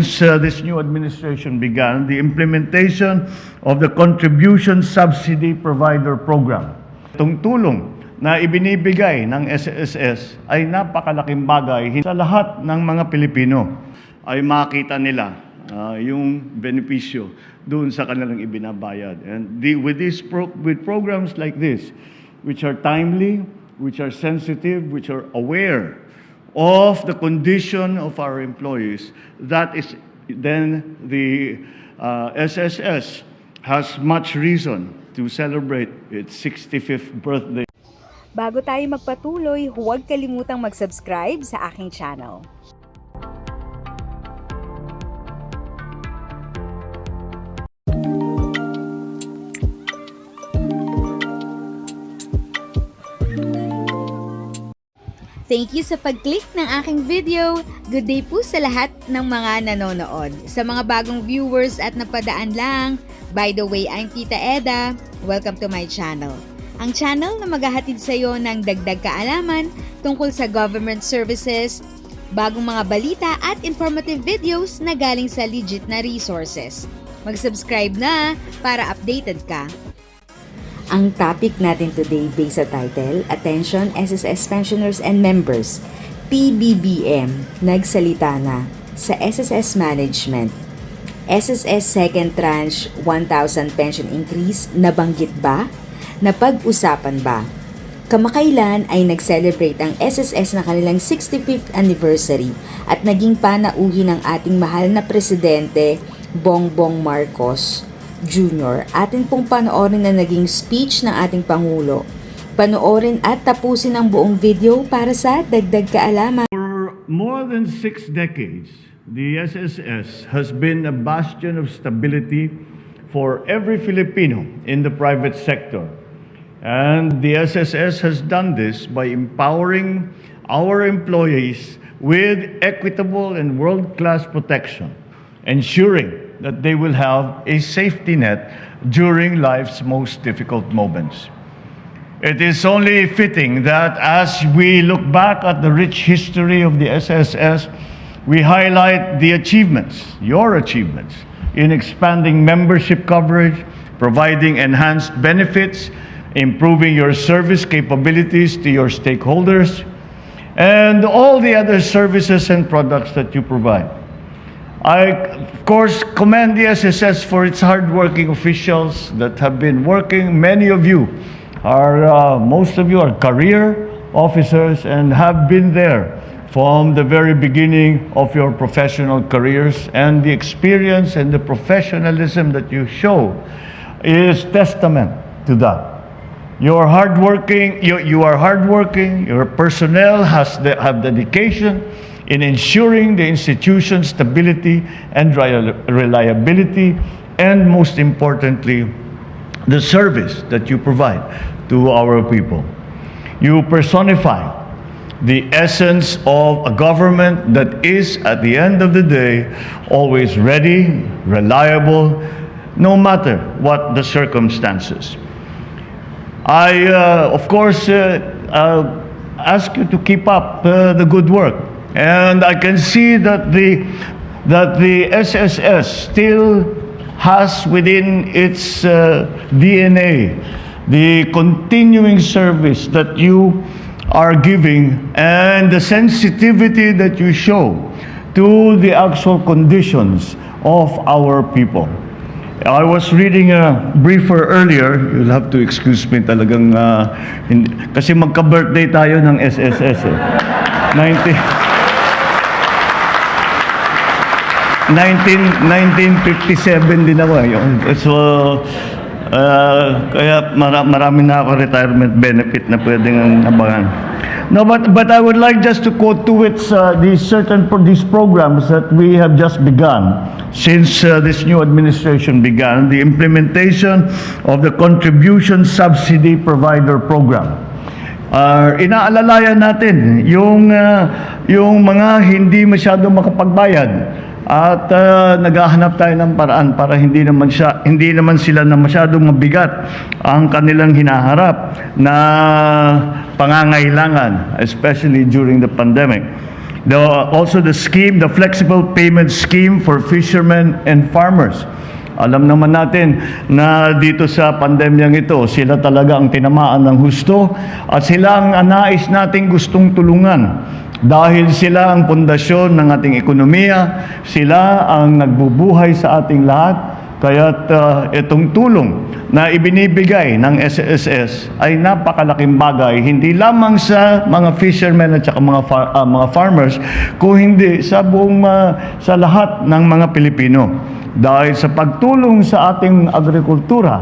Since this new administration began, the implementation of the Contribution Subsidy Provider Program. Itong tulong na ibinibigay ng SSS ay napakalaking bagay sa lahat ng mga Pilipino ay makita nila yung benepisyo doon sa kanilang ibinabayad. And with programs like this, which are timely, which are sensitive, which are aware of the condition of our employees, that is then the SSS has much reason to celebrate its 65th birthday. Bago tayo magpatuloy, huwag kalimutang mag-subscribe sa aking channel. Thank you sa pag-click ng aking video. Good day po sa lahat ng mga nanonood. Sa mga bagong viewers at napadaan lang, by the way, I'm Tita Eda. Welcome to my channel. Ang channel na maghahatid sa iyo ng dagdag kaalaman tungkol sa government services, bagong mga balita at informative videos na galing sa legit na resources. Mag-subscribe na para updated ka. Ang topic natin today based sa title, Attention SSS Pensioners and Members, Pbbm Nagsalita na sa SSS Management. SSS Second Tranche 1,000 Pension Increase, nabanggit ba? Napag-usapan ba? Kamakailan ay nag-celebrate ang SSS na kanilang 65th anniversary at naging panauhin ng ating mahal na Presidente Bongbong Marcos Jr. Atin pong panoorin na naging speech ng ating Pangulo. Panoorin at tapusin ang buong video para sa dagdag kaalaman. For more than 6 decades, the SSS has been a bastion of stability for every Filipino in the private sector. And the SSS has done this by empowering our employees with equitable and world-class protection, ensuring that they will have a safety net during life's most difficult moments. It is only fitting that as we look back at the rich history of the SSS, we highlight the achievements, your achievements, in expanding membership coverage, providing enhanced benefits, improving your service capabilities to your stakeholders, and all the other services and products that you provide. I, of course, commend the SSS for its hardworking officials that have been working. Many of you are, most of you are career officers and have been there from the very beginning of your professional careers, and the experience and the professionalism that you show is testament to that. You're hardworking, you are hardworking, your personnel have dedication in ensuring the institution's stability and reliability, and most importantly, the service that you provide to our people. You personify the essence of a government that is, at the end of the day, always ready, reliable, no matter what the circumstances. I, of course, ask you to keep up the good work. And I can see that the SSS still has within its DNA the continuing service that you are giving and the sensitivity that you show to the actual conditions of our people. I was reading a briefer earlier. You'll have to excuse me talagang kasi magka-birthday tayo ng SSS 1957 din ako yun. So, kaya marami na ako retirement benefit na pwedeng abangan. No, but I would like just to quote to it these programs that we have just begun since this new administration began, the implementation of the Contribution Subsidy Provider Program. Inaalalayan natin yung mga hindi masyadong makapagbayad at naghahanap tayo ng paraan para hindi naman sila na masyadong mabigat ang kanilang hinaharap na pangangailangan, especially during the pandemic. Also the scheme, the flexible payment scheme for fishermen and farmers. Alam naman natin na dito sa pandemyang ito, sila talaga ang tinamaan ng husto at sila ang nais nating gustong tulungan. Dahil sila ang pundasyon ng ating ekonomiya, sila ang nagbubuhay sa ating lahat. Kaya't itong tulong na ibinibigay ng SSS ay napakalaking bagay, hindi lamang sa mga fishermen at saka mga farmers, kung hindi sa buong sa lahat ng mga Pilipino. Dahil sa pagtulong sa ating agrikultura,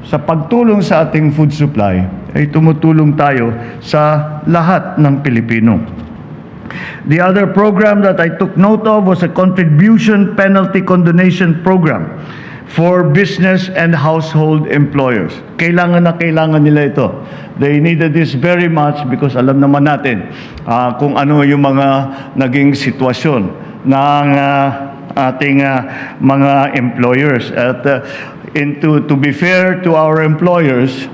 sa pagtulong sa ating food supply, ay tumutulong tayo sa lahat ng Pilipino. The other program that I took note of was a contribution penalty condonation program for business and household employers. Kailangan na kailangan nila ito. They needed this very much because alam naman natin kung ano yung mga naging sitwasyon ng ating mga employers. At to be fair to our employers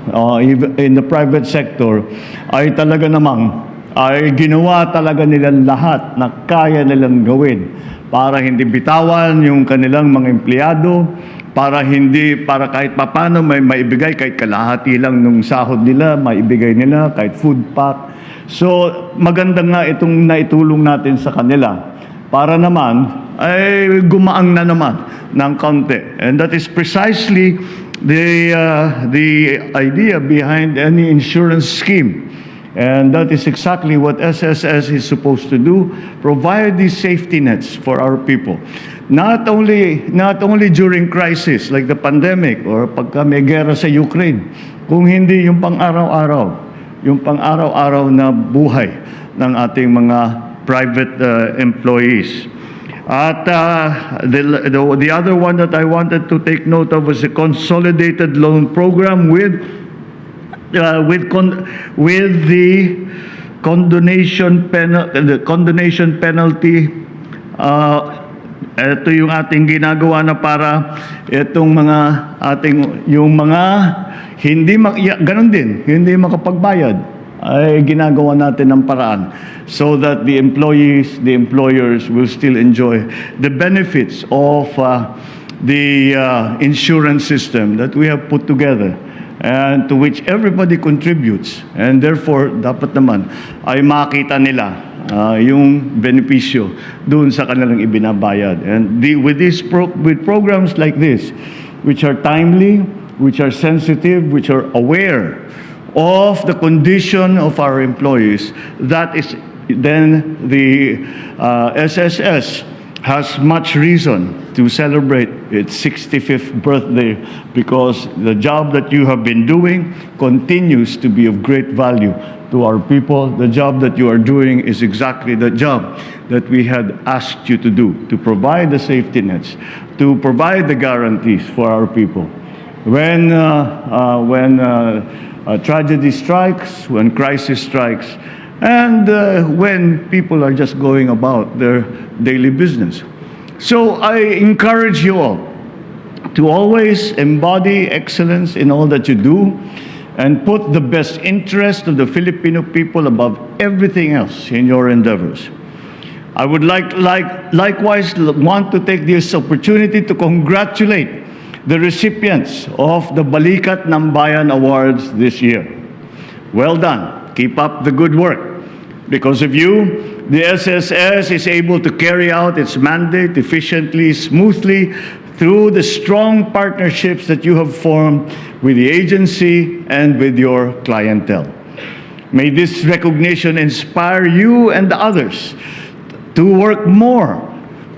in the private sector, ay talaga namang ay ginawa talaga nilang lahat na kaya nilang gawin para hindi bitawan yung kanilang mga empleyado, para kahit papano may maibigay, kahit kalahati lang nung sahod nila, maibigay nila, kahit food pack. So maganda nga itong naitulong natin sa kanila para naman ay gumaang na naman ng kaunti. And that is precisely the idea behind any insurance scheme. And that is exactly what SSS is supposed to do, provide these safety nets for our people. Not only during crisis like the pandemic or pagka may gera sa Ukraine, kung hindi yung pang-araw-araw na buhay ng ating mga private employees. At the other one that I wanted to take note of was a consolidated loan program with the condonation penalty. Ito yung ating ginagawa na para itong mga ganun din, hindi makapagbayad, ay ginagawa natin ng paraan so that the employers will still enjoy the benefits of the insurance system that we have put together and to which everybody contributes, and therefore dapat naman ay makita nila yung benepisyo doon sa kanilang ibinabayad. And with programs like this, which are timely, which are sensitive, which are aware of the condition of our employees, that is then the SSS has much reason to celebrate its 65th birthday, because the job that you have been doing continues to be of great value to our people. The job that you are doing is exactly the job that we had asked you to do, to provide the safety nets, to provide the guarantees for our people. When tragedy strikes, when crisis strikes, and when people are just going about their daily business. So I encourage you all to always embody excellence in all that you do and put the best interest of the Filipino people above everything else in your endeavors. I would likewise want to take this opportunity to congratulate the recipients of the Balikat ng Bayan Awards this year. Well done. Keep up the good work. Because of you, the SSS is able to carry out its mandate efficiently, smoothly, through the strong partnerships that you have formed with the agency and with your clientele. May this recognition inspire you and the others to work more,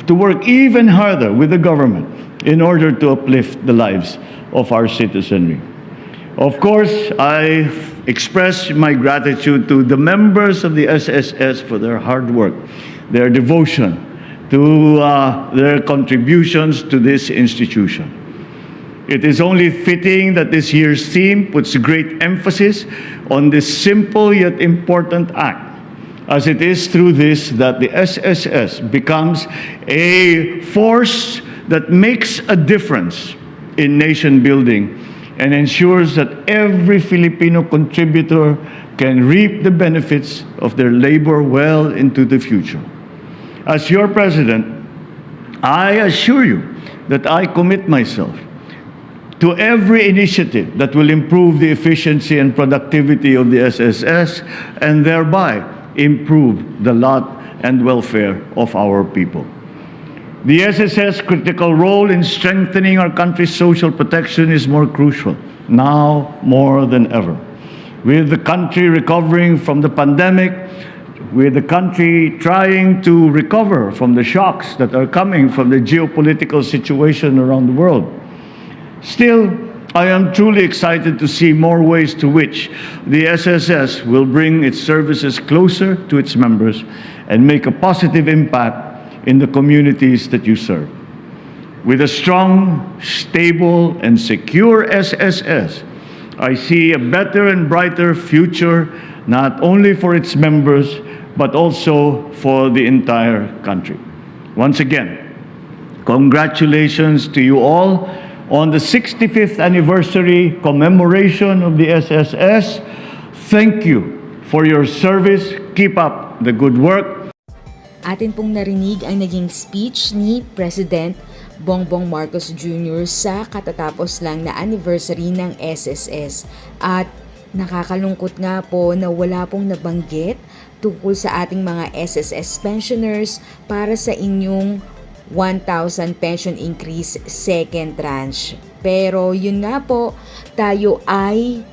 to work even harder with the government in order to uplift the lives of our citizenry. Of course, I express my gratitude to the members of the SSS for their hard work, their devotion, to their contributions to this institution. It is only fitting that this year's theme puts great emphasis on this simple yet important act, as it is through this that the SSS becomes a force that makes a difference in nation building and ensures that every Filipino contributor can reap the benefits of their labor well into the future. As your president, I assure you that I commit myself to every initiative that will improve the efficiency and productivity of the SSS and thereby improve the lot and welfare of our people. The SSS critical role in strengthening our country's social protection is more crucial now more than ever. With the country recovering from the pandemic, with the country trying to recover from the shocks that are coming from the geopolitical situation around the world. Still, I am truly excited to see more ways to which the SSS will bring its services closer to its members and make a positive impact in the communities that you serve. With a strong, stable, and secure SSS, I see a better and brighter future not only for its members, but also for the entire country. Once again, congratulations to you all on the 65th anniversary commemoration of the SSS. Thank you for your service. Keep up the good work. Atin pong narinig ang naging speech ni President Bongbong Marcos Jr. sa katatapos lang na anniversary ng SSS. At nakakalungkot nga po na wala pong nabanggit tungkol sa ating mga SSS pensioners para sa inyong 1,000 pension increase second tranche. Pero yun nga po, tayo ay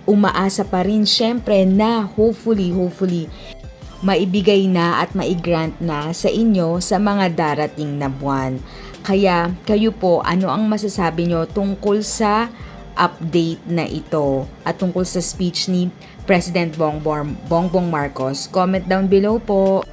umaasa pa rin syempre na hopefully maibigay na at maigrant na sa inyo sa mga darating na buwan. Kaya kayo po, ano ang masasabi nyo tungkol sa update na ito at tungkol sa speech ni President Bongbong Marcos? Comment down below po.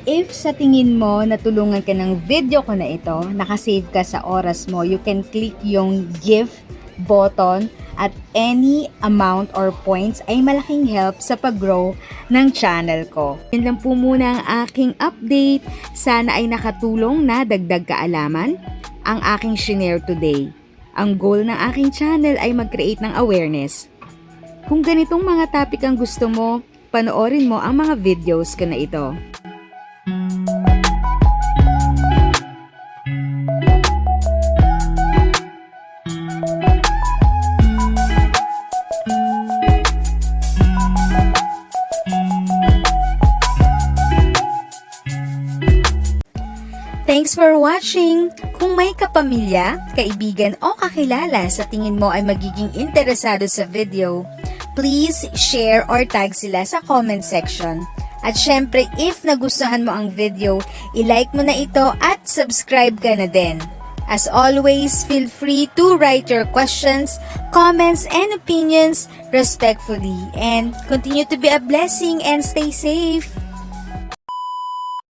If sa tingin mo natulungan ka ng video ko na ito, nakasave ka sa oras mo, you can click yung gift button at any amount or points ay malaking help sa pag-grow ng channel ko. Yun lang po muna ang aking update. Sana ay nakatulong na dagdag kaalaman ang aking share today. Ang goal ng aking channel ay mag-create ng awareness. Kung ganitong mga topic ang gusto mo, panoorin mo ang mga videos ko na ito. Thanks for watching! Kung may kapamilya, kaibigan o kakilala sa tingin mo ay magiging interesado sa video, please share or tag sila sa comment section. At syempre, if nagustuhan mo ang video, i-like mo na ito at subscribe ka na din. As always, feel free to write your questions, comments, and opinions respectfully. And continue to be a blessing and stay safe!